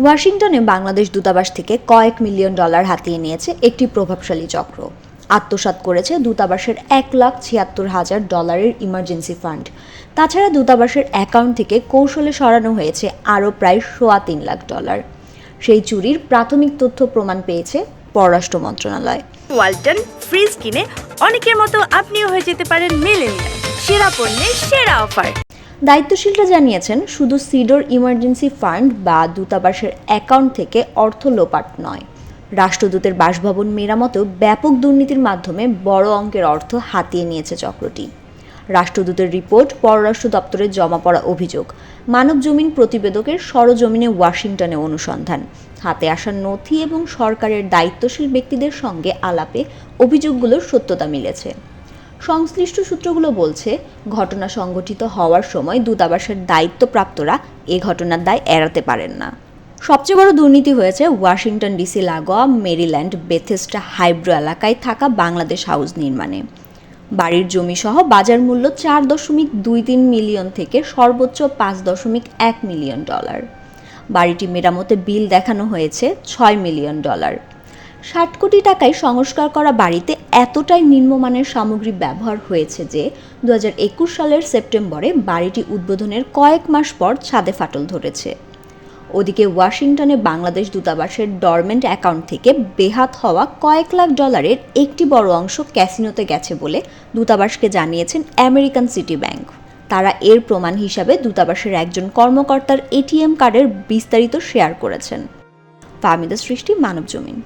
ওয়াশিংটনে বাংলাদেশ দূতাবাস থেকে কয়েক মিলিয়ন ডলার হাতিয়ে নিয়েছে একটি প্রভাবশালী চক্র। আত্মসাৎ করেছে দূতাবাসের $1,76,000 ইমার্জেন্সি ফান্ড। তাছাড়া দূতাবাসের অ্যাকাউন্ট থেকে কৌশলে সরানো হয়েছে আরও প্রায় $3,00,000। সেই চুরির প্রাথমিক তথ্য প্রমাণ পেয়েছে পররাষ্ট্র মন্ত্রণালয়। ওয়ালটন ফ্রিজ কিনে অনেকের মতো আপনিও হয়ে যেতে পারেন মিলেনিয়াল। সেরা পণ্যের সেরা অফার। দায়িত্বশীলরা জানিয়েছেন, শুধু সিডর ইমার্জেন্সি ফান্ড বা দূতাবাসের অ্যাকাউন্ট থেকে অর্থ লোপাট নয়, রাষ্ট্রদূতের বাসভবন মেরামতেও ব্যাপক দুর্নীতির মাধ্যমে বড় অঙ্কের অর্থ হাতিয়ে নিয়েছে চক্রটি। রাষ্ট্রদূতের রিপোর্ট, পররাষ্ট্র দপ্তরে জমা পড়া অভিযোগ, মানবজমিন প্রতিবেদকের সরজমিনে ওয়াশিংটনে অনুসন্ধান, হাতে আসা নথি এবং সরকারের দায়িত্বশীল ব্যক্তিদের সঙ্গে আলাপে অভিযোগগুলোর সত্যতা মিলেছে। সংশ্লিষ্ট সূত্রগুলো বলছে, ঘটনা সংঘটিত হওয়ার সময় দূতাবাসের দায়িত্বপ্রাপ্তরা এ ঘটনার দায় এড়াতে পারেন না। সবচেয়ে বড় দুর্নীতি হয়েছে ওয়াশিংটন ডিসি লাগোয়া মেরিল্যান্ড বেথেস্টা হাইব্রো এলাকায় থাকা বাংলাদেশ হাউস নির্মাণে। বাড়ির জমিসহ বাজার মূল্য $4.23 মিলিয়ন থেকে সর্বোচ্চ $5.1 মিলিয়ন। বাড়িটি মেরামতে বিল দেখানো হয়েছে $6 মিলিয়ন। 60 কোটি টাকায় সংস্কার করা বাড়িতে এতটাই নিম্নমানের সামগ্রী ব্যবহার হয়েছে যে 2021 সালের সেপ্টেম্বরে বাড়িটি উদ্বোধনের কয়েক মাস পর ছাদে ফাটল ধরেছে। ওদিকে ওয়াশিংটনে বাংলাদেশ দূতাবাসের ডরমেন্ট অ্যাকাউন্ট থেকে বেহাত হওয়া কয়েক লাখ ডলারের একটি বড় অংশ ক্যাসিনোতে গেছে বলে দূতাবাসকে জানিয়েছেন আমেরিকান সিটি ব্যাংক। তারা এর প্রমাণ হিসাবে দূতাবাসের একজন কর্মকর্তার এটিএম কার্ডের বিস্তারিত শেয়ার করেছেন। ফাহমিদা সৃষ্টি, মানবজমিন।